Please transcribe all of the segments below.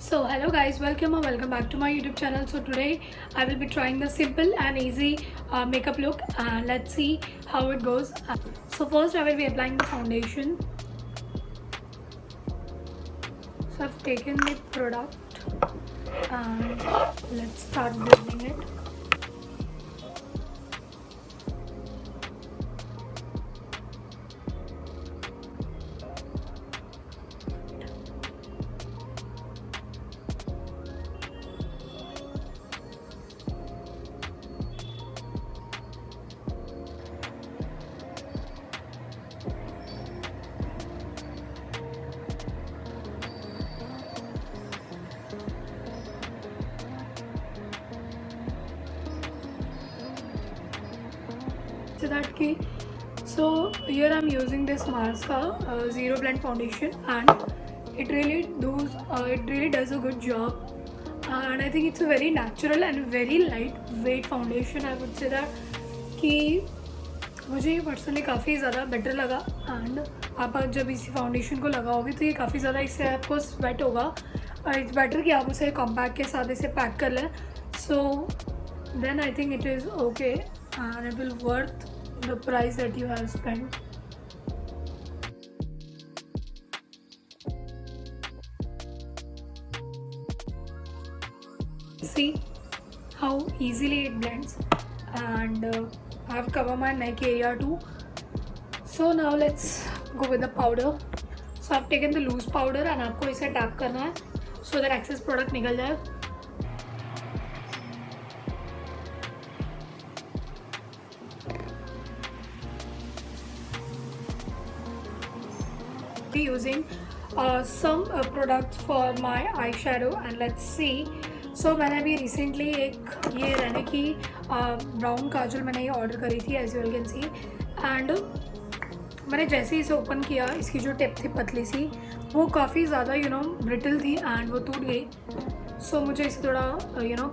So hello guys, welcome or welcome back to my YouTube channel. So today I will be trying the simple and easy makeup look and let's see how it goes. So first I will be applying the foundation. So I've taken the product and let's start building it. So that key. So here I'm using this Marska Zero Blend foundation, and it really does a good job. And I think it's a very natural and very lightweight foundation. I would say that कि मुझे ये personally काफ़ी ज़्यादा better लगा. And आप जब इसी foundation को लगाओगे तो ये काफ़ी ज़्यादा इससे आपको स्वेट होगा. इट्स बेटर कि आप उसे कॉम्पैक्ट के साथ इसे पैक कर लें. So then I think it is okay and it will worth the price that you have spent. See how easily it blends, and I have covered my neck area too. So now let's go with the powder. So I've taken the loose powder and आपको इसे tap करना है so that excess product निकल जाए. Using some products for my eyeshadow and let's see. So मैंने अभी recently एक ये रहने की ब्राउन काजल मैंने ये ऑर्डर करी थी as you can see. And मैंने जैसे ही इसे ओपन किया इसकी जो टिप थी पतली सी वो काफ़ी ज़्यादा ब्रिटल थी एंड वो टूट गई. सो मुझे इसे थोड़ा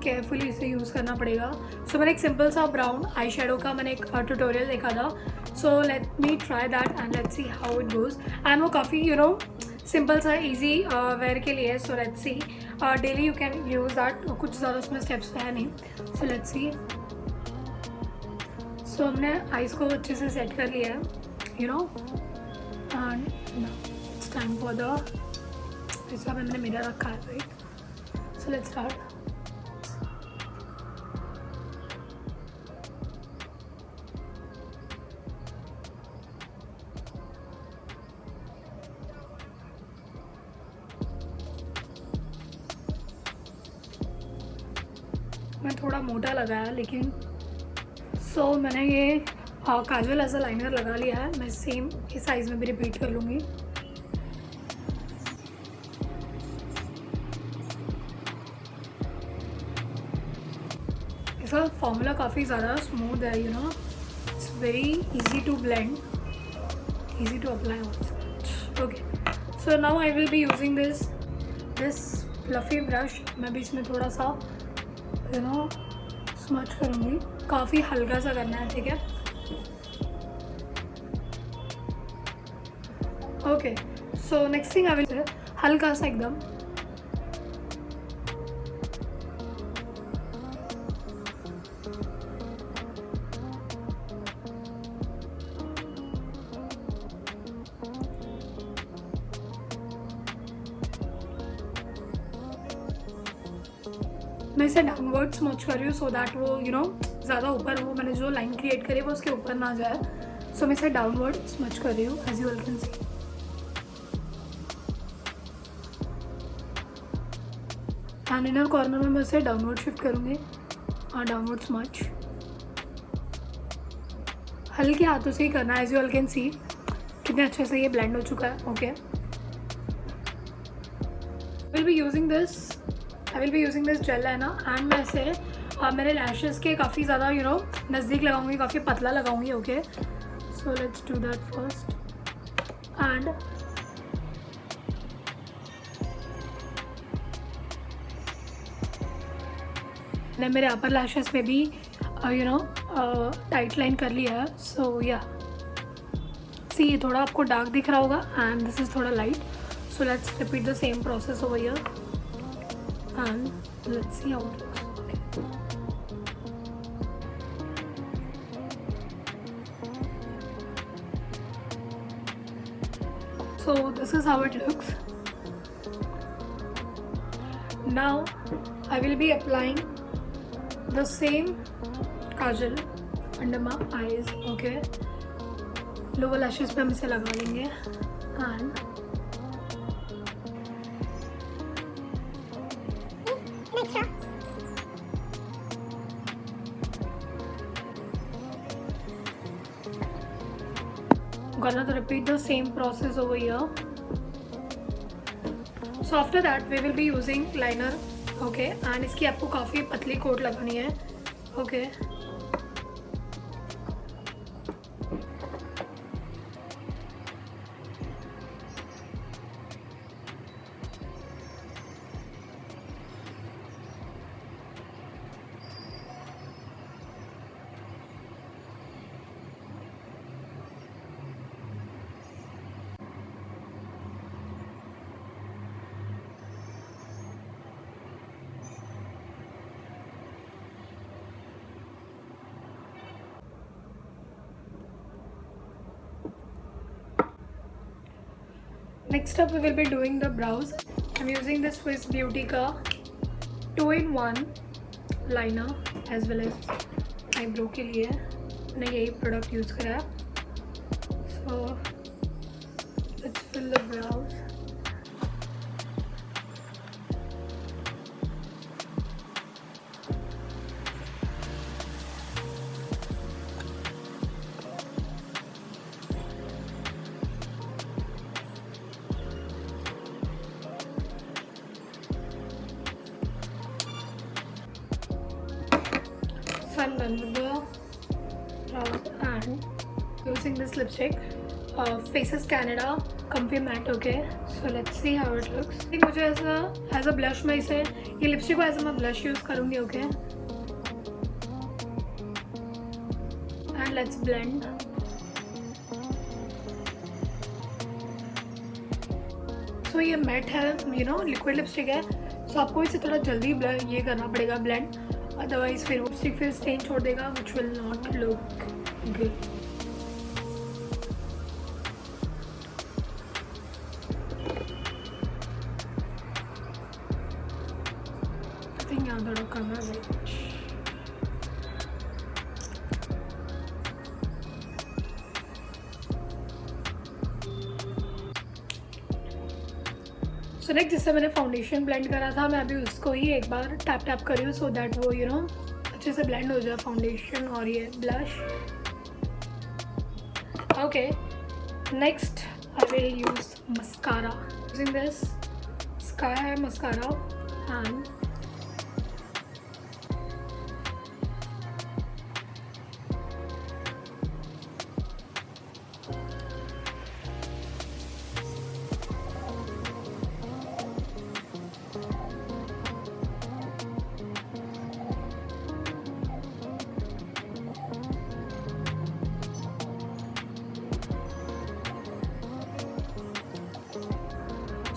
केयरफुली इसे यूज़ करना पड़ेगा. सो मैंने एक सिंपल सा ब्राउन आई शेडो का मैंने एक ट्यूटोरियल देखा था. So let me try that and let's see how it goes. And वो काफ़ी सिंपल सा इजी वेयर के लिए. So let's see daily you can use that. कुछ ज़्यादा उसमें स्टेप्स है नहीं. So let's see. सो हमने आइज़ को अच्छे से सेट कर लिया है and it's time for the. इसका मैंने मिरर रखा है राइट. So let's start. मैं थोड़ा मोटा लगाया लेकिन मैंने ये काजल ऐसा लाइनर लगा लिया है. मैं सेम इस साइज़ में भी रिपीट कर लूँगी. इसका फॉर्मूला काफ़ी ज़्यादा स्मूथ है. It's very easy to blend, easy to apply also. Okay. So now I will be using this fluffy brush. मैं भी इसमें थोड़ा सा स्मच करूँगी. काफ़ी हल्का सा करना है. ठीक है. Okay. So next thing I will हल्का सा एकदम. मैं इसे डाउनवर्ड स्मच कर रही हूँ सो दैट वो ज़्यादा ऊपर वो मैंने जो लाइन क्रिएट करी है वो उसके ऊपर ना जाए. सो मैं इसे डाउनवर्ड स्मच कर रही हूँ as you all can see. And inner corner में मैं इसे डाउनवर्ड शिफ्ट करूँगी. डाउनवर्ड स्मच हल्के हाथों से ही करना है. As you all can see कितने अच्छे से ये ब्लेंड हो चुका है. Okay. Will be using this gel है ना. एंड मैं इसे मेरे लैशेस के काफ़ी ज़्यादा नज़दीक लगाऊंगी, काफ़ी पतला लगाऊंगी. Okay. So let's do that first. And मैंने मेरे अपर लैशेस में भी टाइट लाइन कर लिया है. सो या सी ये थोड़ा आपको डार्क दिख रहा होगा एंड दिस इज़ थोड़ा light. So let's repeat the same process over here. and let's see how it looks. Okay. So this is how it looks. Now I will be applying the same kajal under my eyes. Okay, lower lashes पे हम इसे लगा लेंगे and gonna repeat the same process over here. So after that we will be using liner. Okay, and इसकी आपको काफ़ी पतली coat लगानी है. Okay. Next up we will be doing the brows. I'm using the Swiss Beauty का 2-in-1 liner as well as eyebrow के लिए मैंने यही प्रोडक्ट यूज़ करा है. So let's fill the brows. I'm done with the brows and using this lipstick, Faces Canada Comfy Matte. Okay, so let's see how it looks. मुझे ऐसा as a blush मैं इसे ये लिपस्टिक को ऐसा मैं blush यूज़ करूँगी. Okay, and let's blend. So ये matte है, you know, liquid lipstick है, so आपको इसे थोड़ा जल्दी ये करना पड़ेगा blend. Otherwise फिर लिपस्टिक फिर स्टेन छोड़ देगा, which will not look good. I think यहाँ थोड़ा कम है. सो नेक्स्ट जिससे मैंने फाउंडेशन ब्लेंड करा था, मैं अभी उसको ही एक बार टैप टैप करी हूँ सो दैट वो यू नो अच्छे से ब्लेंड हो जाए फाउंडेशन और ये blush. Okay, next I will use mascara. Using this sky mascara and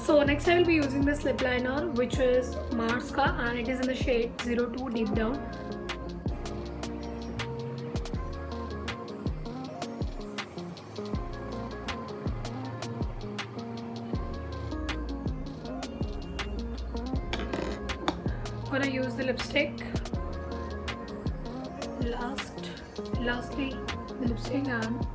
so next I will be using this lip liner which is Mars ka and it is in the shade 02 Deep Down. I'm gonna use the lipstick lastly the lipstick and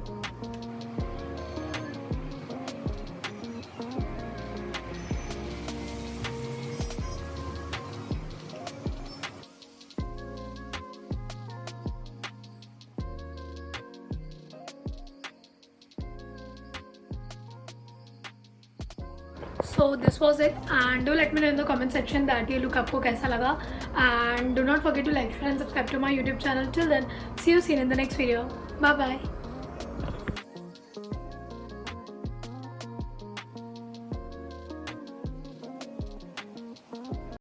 so this was it and do let me know in the comment section that ये look आपको कैसा लगा and do not forget to like, share and subscribe to my YouTube channel. Till then, see you soon in the next video. Bye bye.